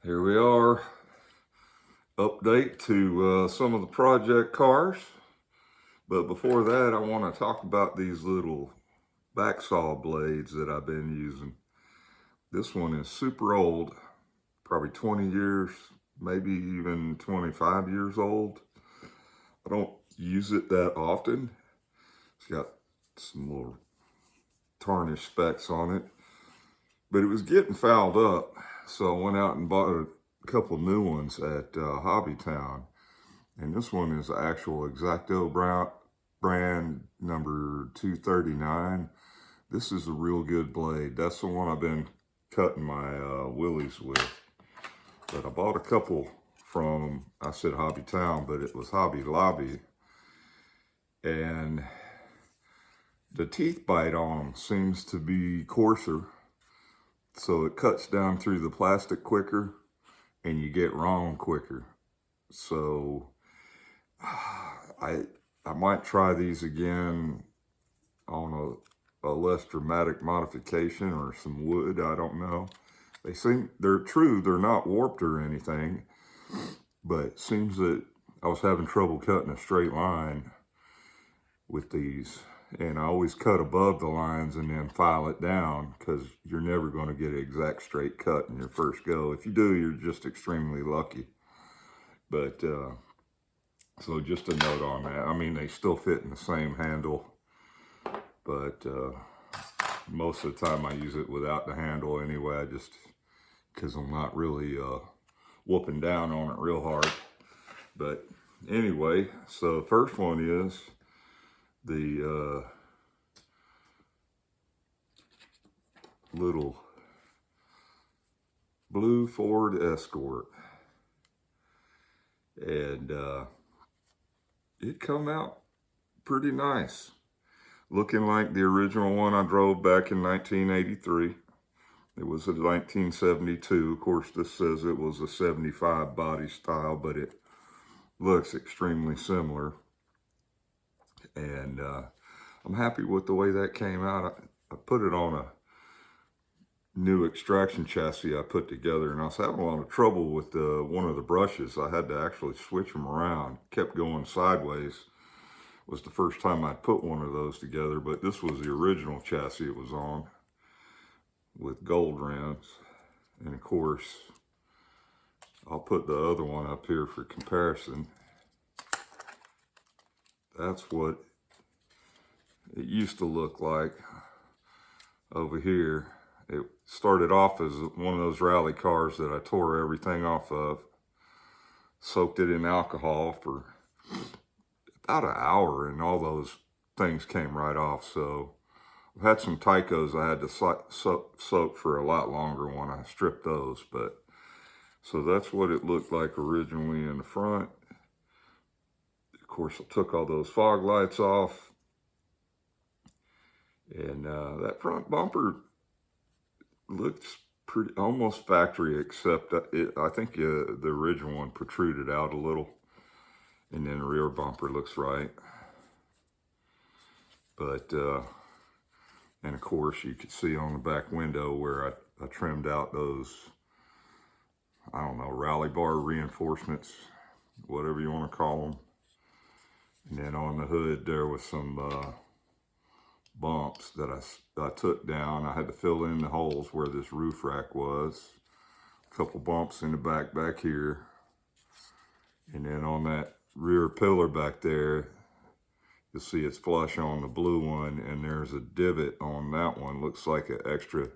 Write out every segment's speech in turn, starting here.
Here we are, update to some of the project cars. But before that, I want to talk about these little back saw blades that I've been using. This one is super old, probably 20 years, maybe even 25 years old. I don't use it that often. It's got some little tarnished specks on it, but it was getting fouled up. So I went out and bought a couple new ones at Hobbytown. And this one is the actual Exacto brand number 239. This is a real good blade. That's the one I've been cutting my Willys with. But I bought a couple from, I said Hobbytown, but it was Hobby Lobby. And the teeth bite on them seems to be coarser. So it cuts down through the plastic quicker and you get wrong quicker. So I might try these again on a less dramatic modification or some wood. I don't know. They're true. They're not warped or anything, but it seems that I was having trouble cutting a straight line with these. And I always cut above the lines and then file it down because you're never going to get an exact straight cut in your first go. If you do, you're just extremely lucky. But so just a note on that. I mean, they still fit in the same handle, but most of the time I use it without the handle anyway, just because I'm not really whooping down on it real hard. But anyway, so the first one is the little blue Ford Escort. And it come out pretty nice. Looking like the original one I drove back in 1983. It was a 1972. Of course, this says it was a 75 body style, but it looks extremely similar. And I'm happy with the way that came out. I put it on a new extraction chassis I put together, and I was having a lot of trouble with one of the brushes. I had to actually switch them around. Kept going sideways. It was the first time I put one of those together, but this was the original chassis it was on with gold rims. And of course, I'll put the other one up here for comparison. That's what it used to look like over here. It started off as one of those rally cars that I tore everything off of, soaked it in alcohol for about an hour, and all those things came right off. So I've had some Tycos I had to soak for a lot longer when I stripped those. But so that's what it looked like originally in the front. Of course, I took all those fog lights off, and that front bumper looks pretty almost factory, except that I think the original one protruded out a little, and then the rear bumper looks right. But and of course you could see on the back window where I trimmed out those, I don't know, rally bar reinforcements, whatever you want to call them. And then on the hood there was some bumps that I took down. I had to fill in the holes where this roof rack was. A couple bumps in the back here. And then on that rear pillar back there, you'll see it's flush on the blue one, and there's a divot on that one. Looks like an extra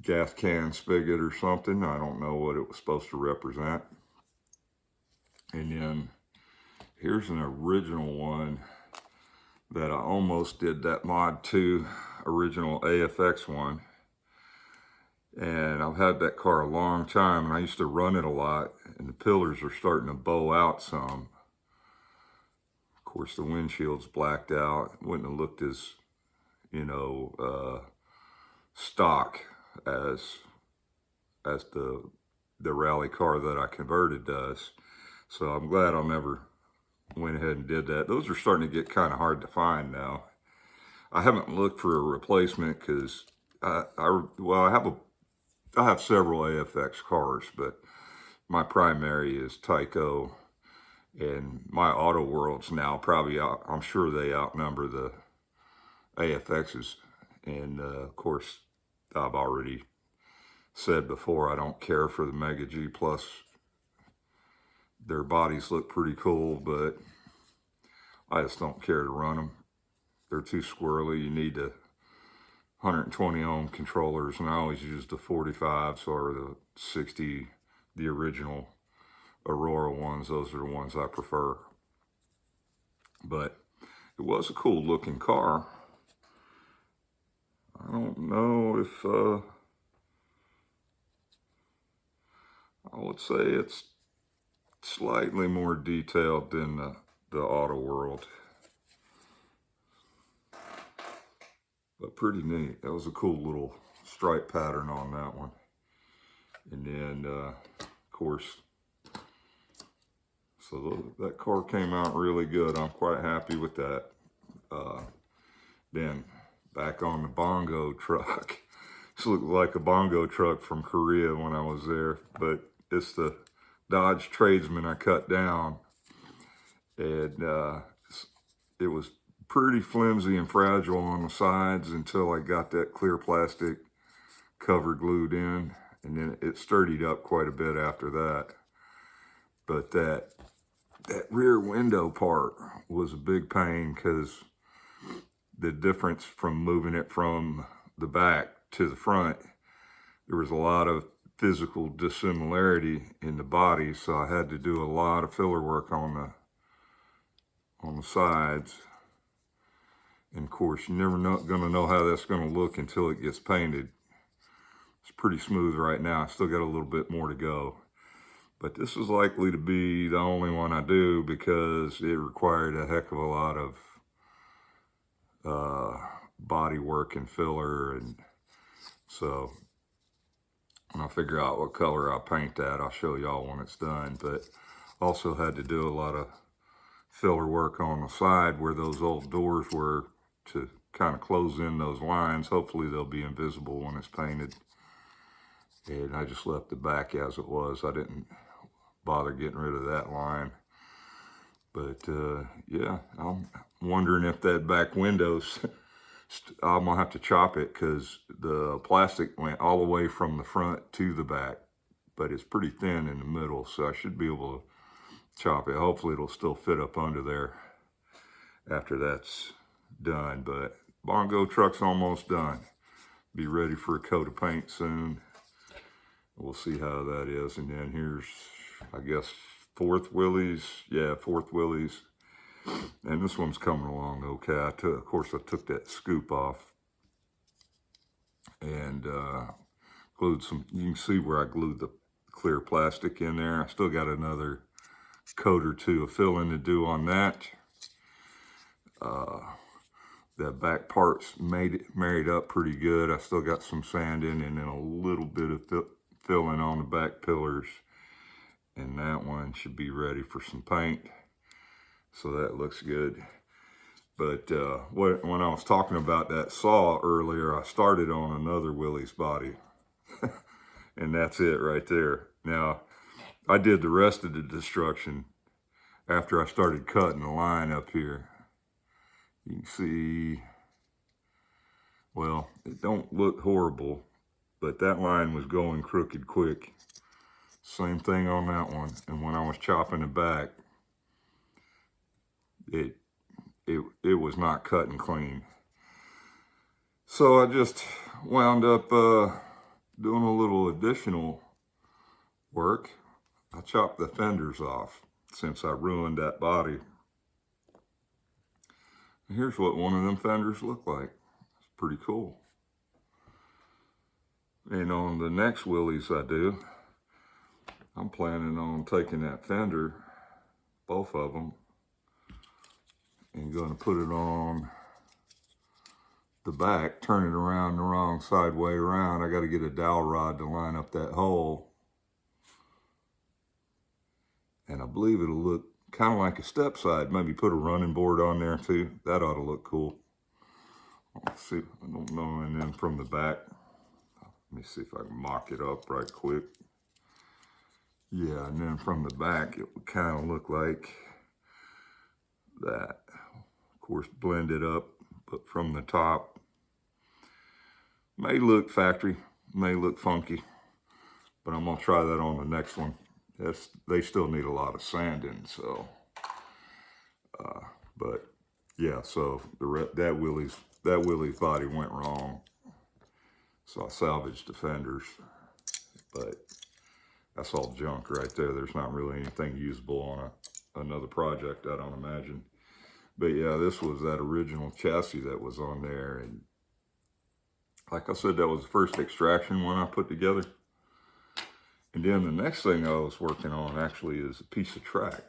gas can spigot or something. I don't know what it was supposed to represent. And then here's an original one that I almost did that Mod 2 original AFX one. And I've had that car a long time, and I used to run it a lot, and the pillars are starting to bow out some. Of course, the windshield's blacked out. It wouldn't have looked as, stock as the rally car that I converted does. So I'm glad I never went ahead and did that. Those are starting to get kind of hard to find now. I haven't looked for a replacement because I have a I have several AFX cars, but my primary is Tyco, and my Auto Worlds now probably I'm sure they outnumber the AFXs. And of course, I've already said before, I don't care for the Mega G Plus. Their bodies look pretty cool, but I just don't care to run them. They're too squirrely. You need the 120 ohm controllers, and I always use the 45s or the 60, the original Aurora ones. Those are the ones I prefer. But it was a cool looking car. I don't know if I would say it's slightly more detailed than the Auto World, but pretty neat. That was a cool little stripe pattern on that one. And then of course, so that car came out really good. I'm quite happy with that. Then back on the bongo truck. This looked like a bongo truck from Korea when I was there, but it's the Dodge Tradesman I cut down. And it was pretty flimsy and fragile on the sides until I got that clear plastic cover glued in, and then it sturdied up quite a bit after that. But that rear window part was a big pain, because the difference from moving it from the back to the front, there was a lot of physical dissimilarity in the body, so I had to do a lot of filler work on the sides. And of course, you're never gonna know how that's gonna look until it gets painted. It's pretty smooth right now. I still got a little bit more to go. But this is likely to be the only one I do, because it required a heck of a lot of body work and filler. And so when I figure out what color I'll paint that, I'll show y'all when it's done. But also had to do a lot of filler work on the side where those old doors were, to kind of close in those lines. Hopefully they'll be invisible when it's painted. And I just left the back as it was. I didn't bother getting rid of that line. But yeah, I'm wondering if that back window's, I'm gonna have to chop it, because the plastic went all the way from the front to the back, but it's pretty thin in the middle, so I should be able to chop it. Hopefully it'll still fit up under there after that's done. But bongo truck's almost done. Be ready for a coat of paint soon. We'll see how that is. And then here's, I guess, fourth Willys. Yeah, fourth Willys. And this one's coming along okay. Of course, I took that scoop off and glued some. You can see where I glued the clear plastic in there. I still got another coat or two of filling to do on that. That back part's married up pretty good. I still got some sanding and then a little bit of filling on the back pillars. And that one should be ready for some paint. So that looks good. But when I was talking about that saw earlier, I started on another Willys body. And that's it right there. Now, I did the rest of the destruction after I started cutting the line up here. You can see, well, it don't look horrible, but that line was going crooked quick. Same thing on that one. And when I was chopping it back, it was not cutting clean. So I just wound up doing a little additional work. I chopped the fenders off since I ruined that body. And here's what one of them fenders look like. It's pretty cool. And on the next Willys I do, I'm planning on taking that fender, both of them, and going to put it on the back, turn it around the wrong side way around. I got to get a dowel rod to line up that hole. And I believe it'll look kind of like a step side. Maybe put a running board on there too. That ought to look cool. Let's see, I don't know. And then from the back, Let me see if I can mock it up right quick. Yeah, and then from the back, it would kind of look like that. Of course, blended up, but from the top, may look factory, may look funky, but I'm gonna try that on the next one. They still need a lot of sanding, so. But yeah, so that Willys body went wrong, so I salvaged the fenders, but that's all junk right there. There's not really anything usable on another project, I don't imagine. But yeah, this was that original chassis that was on there, and like I said, that was the first extraction one I put together. And then the next thing I was working on actually is a piece of track.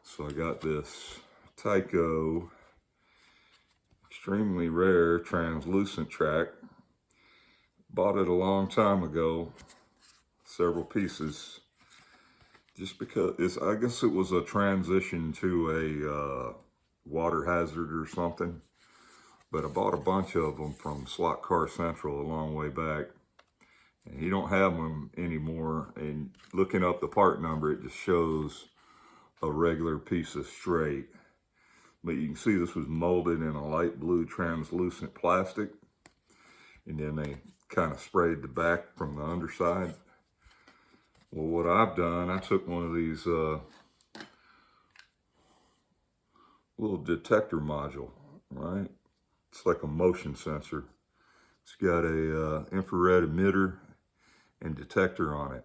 So I got this Tyco extremely rare translucent track. Bought it a long time ago, several pieces, just because I guess it was a transition to a water hazard or something. But I bought a bunch of them from Slot Car Central a long way back, and he don't have them anymore. And looking up the part number, it just shows a regular piece of straight. But you can see this was molded in a light blue translucent plastic, and then they kind of sprayed the back from the underside. Well, what I've done, I took one of these little detector module, right? It's like a motion sensor. It's got a infrared emitter and detector on it.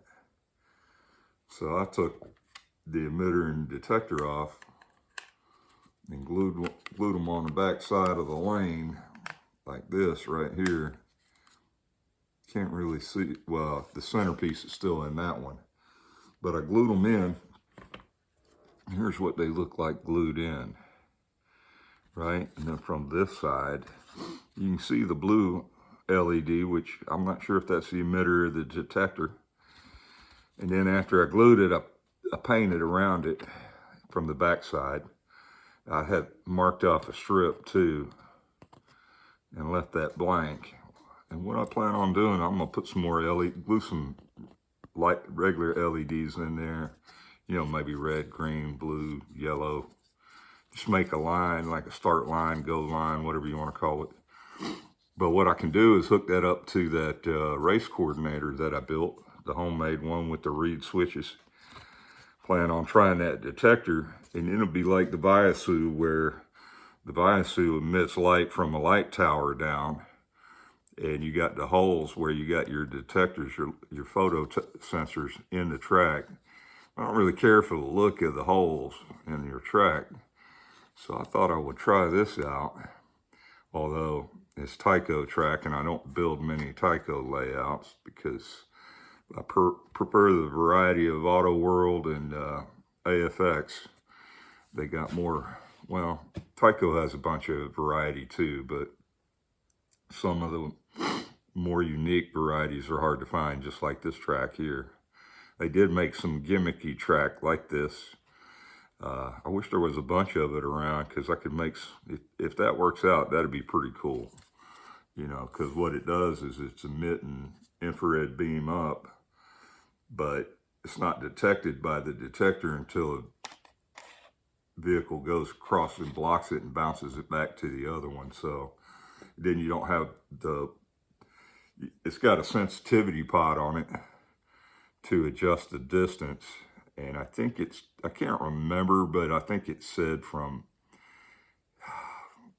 So I took the emitter and detector off and glued them on the back side of the lane like this right here. Can't really see, well, the centerpiece is still in that one, but I glued them in. Here's what they look like glued in, right? And then from this side, you can see the blue LED, which I'm not sure if that's the emitter or the detector. And then after I glued it, I painted around it from the back side. I had marked off a strip too and left that blank. And what I plan on doing, I'm gonna put some more glue some light regular LEDs in there. You know, maybe red, green, blue, yellow. Just make a line, like a start line, go line, whatever you want to call it. But what I can do is hook that up to that race coordinator that I built, the homemade one with the reed switches. Plan on trying that detector, and it'll be like the Viasu, where the Viasu emits light from a light tower down, and you got the holes where you got your detectors, your photo sensors in the track. I don't really care for the look of the holes in your track, so I thought I would try this out. Although it's Tyco track, and I don't build many Tyco layouts because I prefer the variety of Auto World and AFX. They got more, well, Tyco has a bunch of variety too, but some of the more unique varieties are hard to find, just like this track here. They did make some gimmicky track like this. I wish there was a bunch of it around, because I could make, if that works out, that'd be pretty cool. You know, because what it does is it's emitting infrared beam up, but it's not detected by the detector until a vehicle goes across and blocks it and bounces it back to the other one. So then you don't have it's got a sensitivity pot on it to adjust the distance. And I think I can't remember, but I think it said from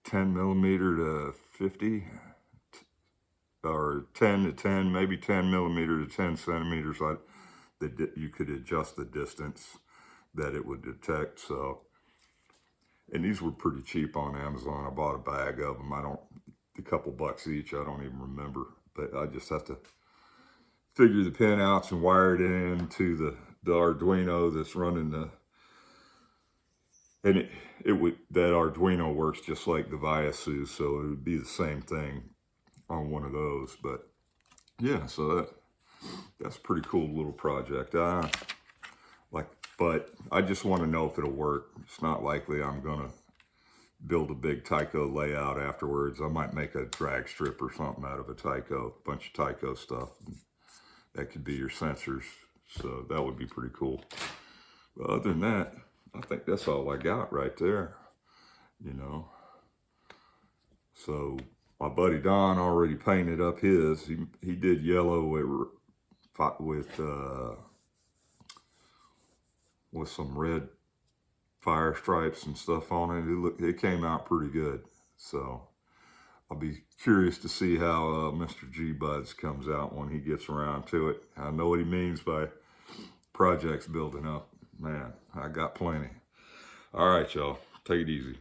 10 millimeter to 50, or 10 to 10, maybe 10 millimeter to 10 centimeters. That you could adjust the distance that it would detect. So, and these were pretty cheap on Amazon. I bought a bag of them. A couple bucks each. I don't even remember, but I just have to figure the pinouts and wire it into the Arduino that's running and that Arduino works just like the Viasu, so it would be the same thing on one of those. But yeah, so that's a pretty cool little project. But I just want to know if it'll work. It's not likely I'm gonna build a big Tyco layout afterwards. I might make a drag strip or something out of a Tyco, bunch of Tyco stuff. That could be your sensors. So that would be pretty cool. But other than that, I think that's all I got right there, you know. So my buddy Don already painted up his. He did yellow with some red fire stripes and stuff on it. It came out pretty good. So I'll be curious to see how Mr. G Buds comes out when he gets around to it. I know what he means by projects building up. Man, I got plenty. All right, y'all. Take it easy.